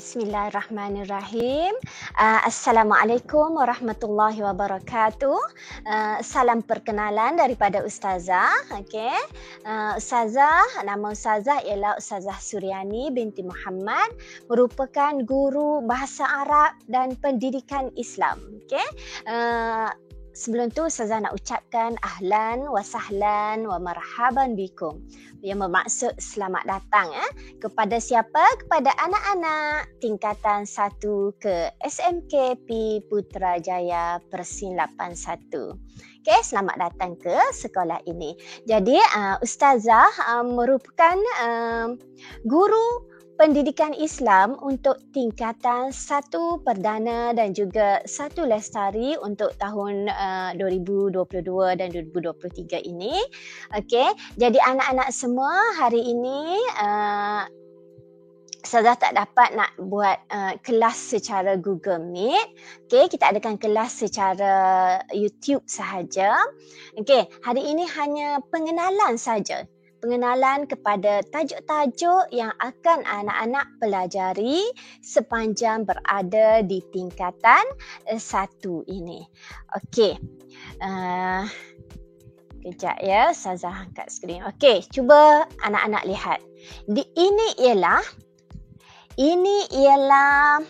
Bismillahirrahmanirrahim. Assalamualaikum warahmatullahi wabarakatuh. Salam perkenalan daripada Ustazah. Okey. Nama Ustazah ialah Ustazah Suryani binti Muhammad, merupakan guru bahasa Arab dan pendidikan Islam. Okey. Sebelum tu Ustazah nak ucapkan ahlan wa sahlan wa marhaban bikum, yang bermaksud selamat datang kepada siapa? Kepada anak-anak tingkatan 1 ke SMKP Putrajaya Persin 81. Okey, selamat datang ke sekolah ini. Jadi Ustazah merupakan guru pendidikan Islam untuk tingkatan 1 perdana dan juga 1 lestari untuk tahun 2022 dan 2023 ini. Okey, jadi anak-anak semua hari ini Ustazah tak dapat nak buat kelas secara Google Meet. Okey, kita adakan kelas secara YouTube sahaja. Okey, hari ini hanya pengenalan saja. Pengenalan kepada tajuk-tajuk yang akan anak-anak pelajari sepanjang berada di tingkatan 1 ini. Okey. Kejap ya, Ustazah angkat skrin. Okey, cuba anak-anak lihat. Ini ialah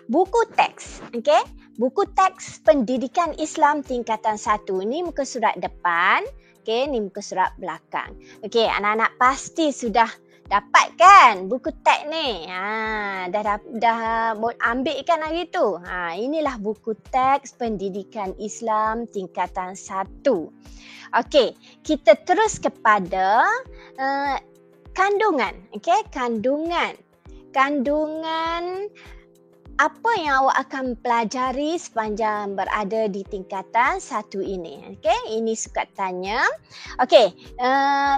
buku teks. Okey, buku teks pendidikan Islam tingkatan 1. Ini muka surat depan. Okey, ni muka surat belakang. Okey, anak-anak pasti sudah dapat kan buku teks ni? Dah ambil kan hari tu? Inilah buku teks pendidikan Islam tingkatan 1. Okey, kita terus kepada kandungan. Okey, kandungan apa yang awak akan pelajari sepanjang berada di tingkatan 1 ini. Okey, ini sukat tanya. Okey,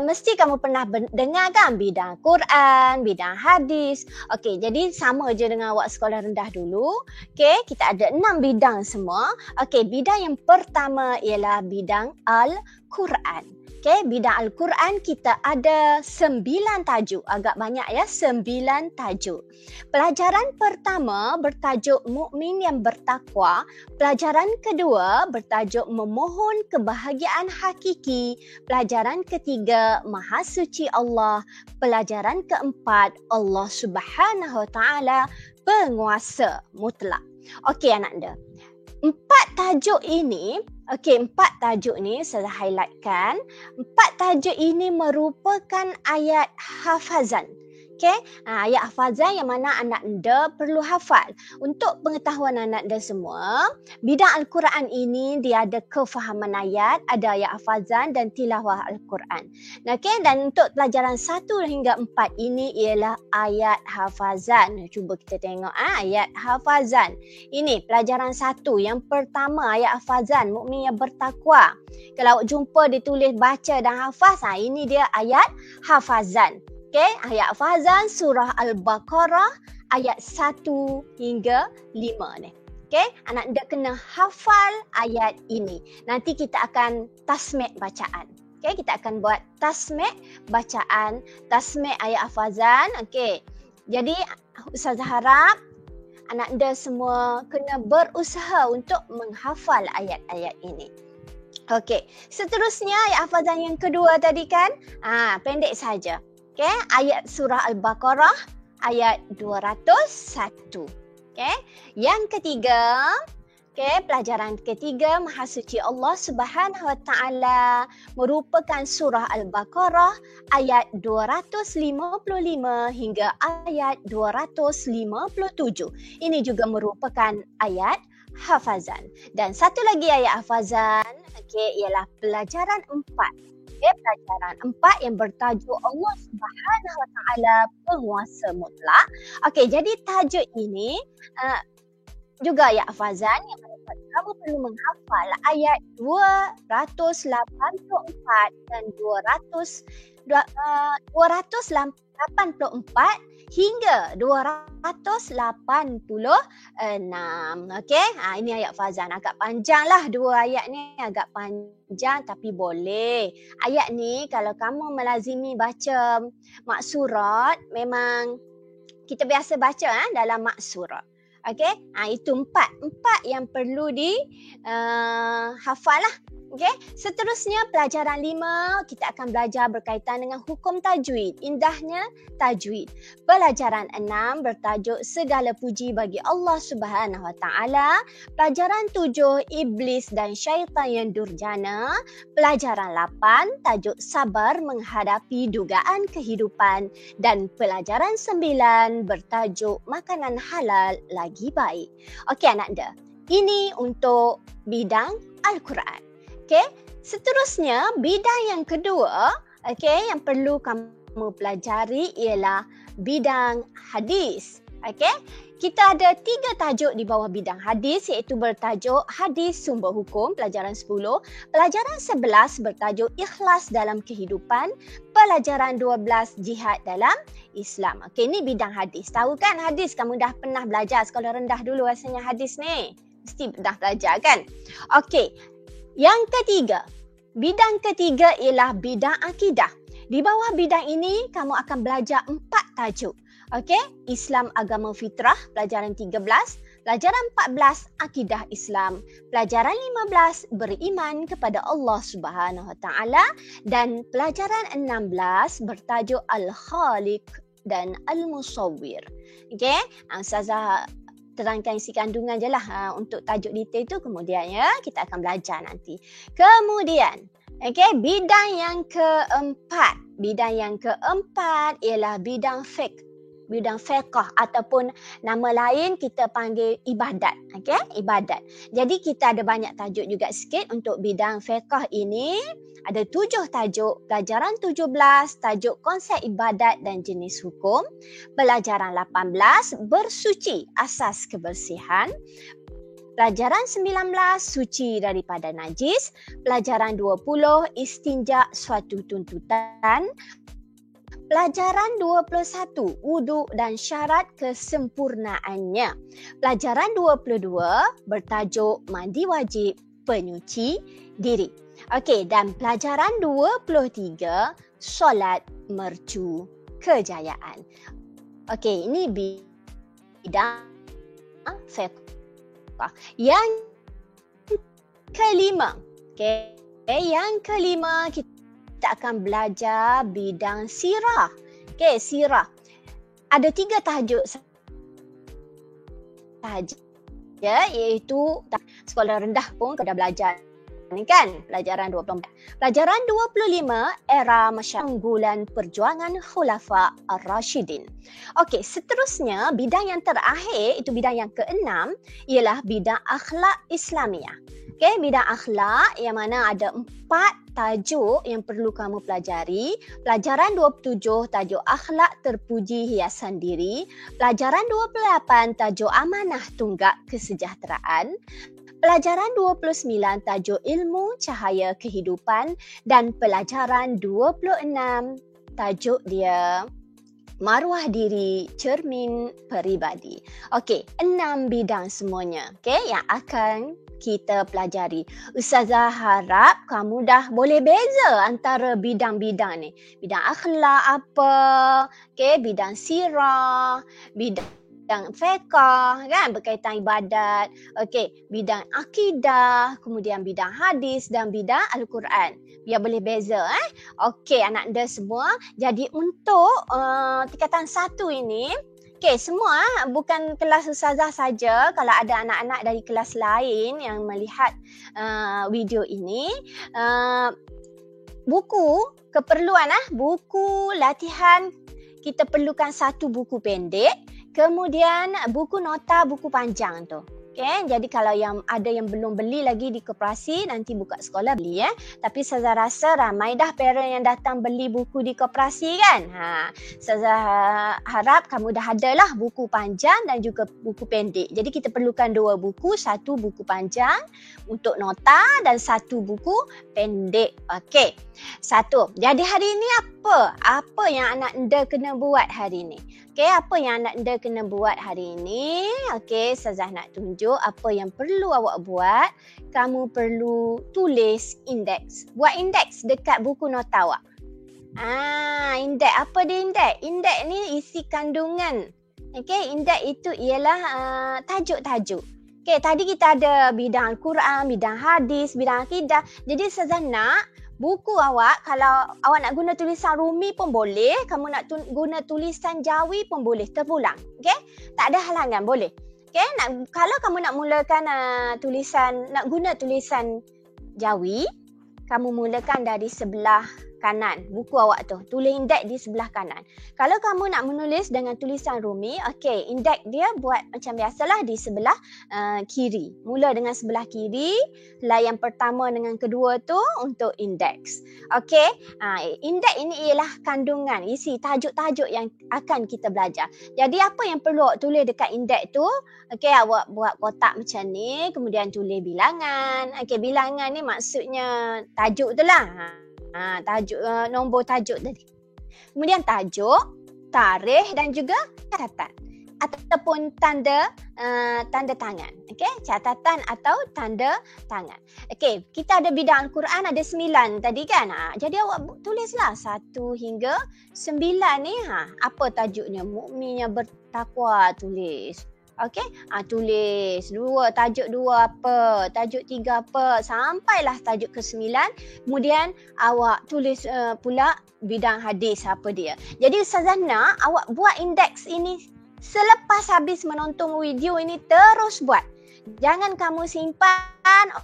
mesti kamu pernah dengar kan bidang Quran, bidang hadis. Okey, jadi sama je dengan awak sekolah rendah dulu. Okey, kita ada 6 bidang semua. Okey, bidang yang pertama ialah bidang Al-Quran. Okay, bidang Al-Quran kita ada 9 tajuk. Agak banyak ya, 9 tajuk. Pelajaran pertama bertajuk Mukmin yang Bertakwa. Pelajaran kedua bertajuk Memohon Kebahagiaan Hakiki. Pelajaran ketiga Maha Suci Allah. Pelajaran keempat Allah Subhanahu Wa Taala Penguasa Mutlak. Okey anak anda. 4 tajuk ini saya highlightkan. 4 tajuk ini merupakan ayat hafazan. Okey, ayat hafazan yang mana anak anda perlu hafal. Untuk pengetahuan anak anda semua, bidang Al-Quran ini dia ada kefahaman ayat, ada ayat hafazan dan tilawah Al-Quran. Okey, dan untuk pelajaran 1 hingga 4 ini ialah ayat hafazan. Cuba kita tengok ayat hafazan. Ini pelajaran 1. Yang pertama ayat hafazan, Mukmin yang Bertakwa. Kalau awak jumpa ditulis baca dan hafaz, ini dia ayat hafazan. Okey, ayat hafazan surah Al-Baqarah ayat 1 hingga 5 ni. Okey, anak anda kena hafal ayat ini. Nanti kita akan tasmik bacaan. Okey, kita akan buat tasmik bacaan, tasmik ayat hafazan. Okey. Jadi Ustazah harap anak anda semua kena berusaha untuk menghafal ayat-ayat ini. Okey, seterusnya ayat hafazan yang kedua tadi kan? Pendek saja. Okey, ayat surah Al-Baqarah ayat 201. Okey, yang ketiga, pelajaran ketiga Maha Suci Allah Subhanahu Wa Taala merupakan surah Al-Baqarah ayat 255 hingga ayat 257. Ini juga merupakan ayat hafazan. Dan satu lagi ayat hafazan, ialah pelajaran 4. Pelajaran 4 yang bertajuk Allah Subhanahu Wa Taala Penguasa Mutlak. Okey, jadi tajuk ini juga ayat hafazan yang mana kamu perlu menghafal ayat 284 dan 284 hingga 286. Okey, ini ayat hafazan. Agak panjang lah dua ayat ni, agak panjang tapi boleh. Ayat ni kalau kamu melazimi baca maksurat memang kita biasa baca dalam maksurah. Okey, itu empat yang perlu di hafal lah. Okey, seterusnya pelajaran 5 kita akan belajar berkaitan dengan hukum tajwid. Indahnya tajwid. Pelajaran 6 bertajuk segala puji bagi Allah Subhanahu Wa Taala. Pelajaran 7 iblis dan syaitan yang durjana. Pelajaran 8 tajuk sabar menghadapi dugaan kehidupan dan pelajaran 9 bertajuk makanan halal lagi baik. Okey anak-anak, ini untuk bidang Al-Quran. Okey, seterusnya bidang yang kedua, okey, yang perlu kamu pelajari ialah bidang hadis. Okey, kita ada 3 tajuk di bawah bidang hadis iaitu bertajuk hadis sumber hukum pelajaran 10, pelajaran 11 bertajuk ikhlas dalam kehidupan, pelajaran 12 jihad dalam Islam. Okey, ini bidang hadis. Tahu kan hadis, kamu dah pernah belajar sekolah rendah dulu rasanya hadis ni. Mesti dah belajar kan? Okey. Yang ketiga, bidang ketiga ialah bidang akidah. Di bawah bidang ini, kamu akan belajar 4 tajuk. Okey, Islam agama fitrah, pelajaran 13. Pelajaran 14, akidah Islam. Pelajaran 15, beriman kepada Allah Subhanahu Wa Taala. Dan pelajaran 16, bertajuk Al-Khaliq dan Al-Musawwir. Okey, Ustazah terangkan isi kandungan je lah untuk tajuk detail tu kemudian ya kita akan belajar nanti. Kemudian, bidang yang keempat ialah bidang fiqh. Bidang fiqh ataupun nama lain kita panggil ibadat. Ibadat. Jadi kita ada banyak tajuk juga sikit untuk bidang fiqh ini. Ada 7 tajuk, pelajaran 17, tajuk konsep ibadat dan jenis hukum. Pelajaran 18, bersuci, asas kebersihan. Pelajaran 19, suci daripada najis. Pelajaran 20, istinja suatu tuntutan. Pelajaran 21, wuduk dan syarat kesempurnaannya. Pelajaran 22, bertajuk mandi wajib, penyuci diri. Okey, dan pelajaran 23, solat mercu kejayaan. Okey, ini bidang fiqh. Yang kelima, yang kelima kita akan belajar bidang sirah. Sirah. Ada 3 tajuk sahaja, iaitu sekolah rendah pun kau dah belajar ni kan, pelajaran 24. Pelajaran 25, era masyarakat perjuangan Khulafa Ar-Rashidin. Okey, seterusnya bidang yang terakhir, itu bidang yang ke-6, ialah bidang akhlak Islamiah. Bidang akhlak yang mana ada 4 tajuk yang perlu kamu pelajari. Pelajaran 27, tajuk akhlak terpuji hiasan diri. Pelajaran 28, tajuk amanah tunggak kesejahteraan. Pelajaran 29, tajuk ilmu cahaya kehidupan. Dan pelajaran 26, tajuk dia maruah diri cermin peribadi. Okey, 6 bidang semuanya yang akan kita pelajari. Ustazah harap kamu dah boleh beza antara bidang-bidang ni. Bidang akhlak apa, bidang sirah, bidang fiqh kan berkaitan ibadat, bidang akidah, kemudian bidang hadis dan bidang Al-Quran. Biar boleh beza Okey anak anda semua. Jadi untuk tingkatan 1 ini, semua bukan kelas Ustazah saja. Kalau ada anak-anak dari kelas lain yang melihat video ini, buku keperluan buku latihan, kita perlukan 1 buku pendek, kemudian buku nota, buku panjang tu. Jadi kalau yang ada yang belum beli lagi di koperasi, nanti buka sekolah beli Tapi saya rasa ramai dah parent yang datang beli buku di koperasi kan. Saya harap kamu dah ada lah buku panjang dan juga buku pendek. Jadi kita perlukan 2 buku, 1 buku panjang untuk nota dan 1 buku pendek. Okey. 1. Jadi hari ini apa yang anak anda kena buat hari ini? Apa yang anak anda kena buat hari ini? Ustazah nak tunjuk apa yang perlu awak buat. Kamu perlu tulis indeks. Buat indeks dekat buku nota awak. Indeks. Apa dia indeks? Indeks ni isi kandungan Okey, indeks itu ialah tajuk-tajuk. Okey, tadi kita ada bidang Al-Quran, bidang hadis, bidang akidah. Jadi Ustazah nak buku awak, kalau awak nak guna tulisan Rumi pun boleh, kamu nak guna tulisan Jawi pun boleh, terpulang. Okey? Tak ada halangan, boleh. Okey, kalau kamu nak mulakan nak guna tulisan Jawi, kamu mulakan dari sebelah kanan buku awak tu. Tulis indeks di sebelah kanan. Kalau kamu nak menulis dengan tulisan Rumi, okey, indeks dia buat macam biasalah di sebelah kiri. Mula dengan sebelah kiri, layan pertama dengan kedua tu untuk indeks. Okey, indeks ini ialah kandungan, isi tajuk-tajuk yang akan kita belajar. Jadi apa yang perlu awak tulis dekat indeks tu? Okey, awak buat kotak macam ni, kemudian tulis bilangan. Okey, bilangan ni maksudnya tajuk tu lah. Tajuk, nombor tajuk tadi. Kemudian tajuk, tarikh dan juga catatan ataupun tanda tangan. Okey, catatan atau tanda tangan. Okey, kita ada bidang Al-Quran ada 9 tadi kan. Jadi awak tulislah 1 hingga 9 ni. Apa tajuknya? Mukmin yang bertakwa, tulis. Okey, tulis tajuk 2 apa, tajuk 3 apa, sampailah tajuk ke-9. Kemudian awak tulis pula bidang hadis apa dia. Jadi Ustazah nak awak buat indeks ini selepas habis menonton video ini, terus buat. Jangan kamu simpan.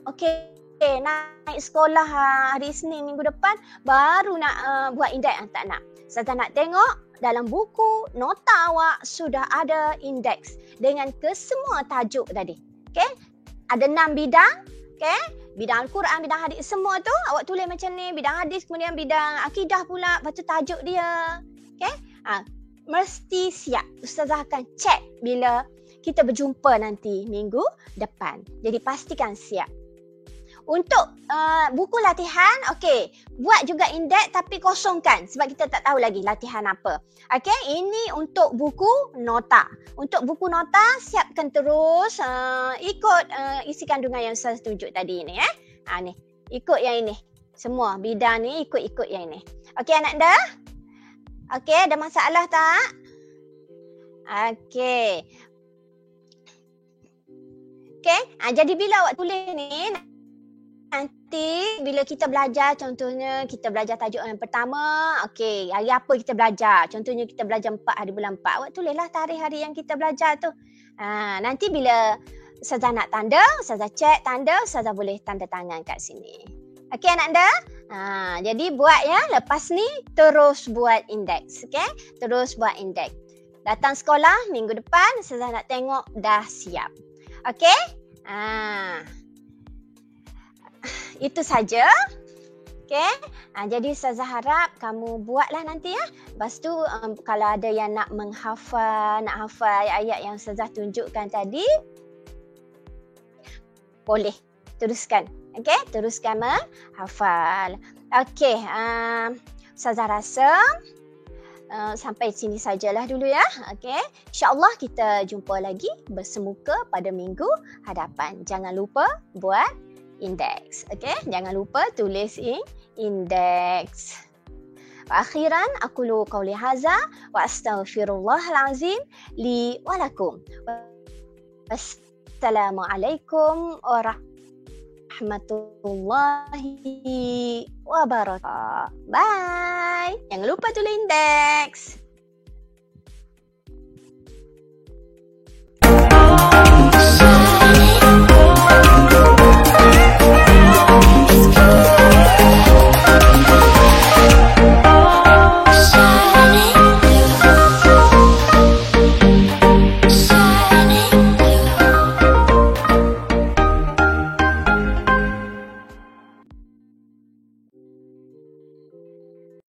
Okey, naik sekolah hari Isnin minggu depan baru nak buat indeks. Tak nak. Ustazah nak tengok dalam buku nota awak sudah ada indeks dengan kesemua tajuk tadi. Okey? Ada 6 bidang. Okey? Bidang Al-Quran, bidang hadis, semua tu awak tulis macam ni. Bidang hadis, kemudian bidang akidah pula. Lepas tu tajuk dia. Okey? Mesti siap. Ustazah akan cek bila kita berjumpa nanti minggu depan. Jadi pastikan siap. Untuk buku latihan, okey, buat juga indeks tapi kosongkan sebab kita tak tahu lagi latihan apa. Okey, ini untuk buku nota. Untuk buku nota, siapkan terus ikut isi kandungan yang saya tunjuk tadi ni. Ni, ikut yang ini. Semua bidang ni ikut-ikut yang ini. Okey anak dah? Okey, ada masalah tak? Okey. Okey, jadi bila awak tulis ni, nanti bila kita belajar, contohnya kita belajar tajuk yang pertama, okey, hari apa kita belajar? Contohnya kita belajar 4 hari bulan 4. Awak tulislah tarikh hari yang kita belajar tu. Nanti bila Ustazah nak tanda, Ustazah cek tanda, Ustazah boleh tanda tangan kat sini. Okey anak anda? Jadi buat ya, lepas ni terus buat indeks, okey? Terus buat indeks. Datang sekolah minggu depan, Ustazah nak tengok dah siap. Okey? Itu saja. Okey. Jadi Ustazah harap kamu buatlah nanti ya. Lepas tu kalau ada yang nak hafal ayat-ayat yang Ustazah tunjukkan tadi, boleh teruskan. Okey, teruskan menghafal. Okey, Ustazah rasa sampai sini sajalah dulu ya. Okey. InsyaAllah kita jumpa lagi bersemuka pada minggu hadapan. Jangan lupa buat indeks. Okey, jangan lupa tulis indeks. Akhiran aqulu qawli hadza wa astaghfirullahal azim li wa lakum. Assalamualaikum warahmatullahi wabarakatuh. Bye. Jangan lupa tulis indeks.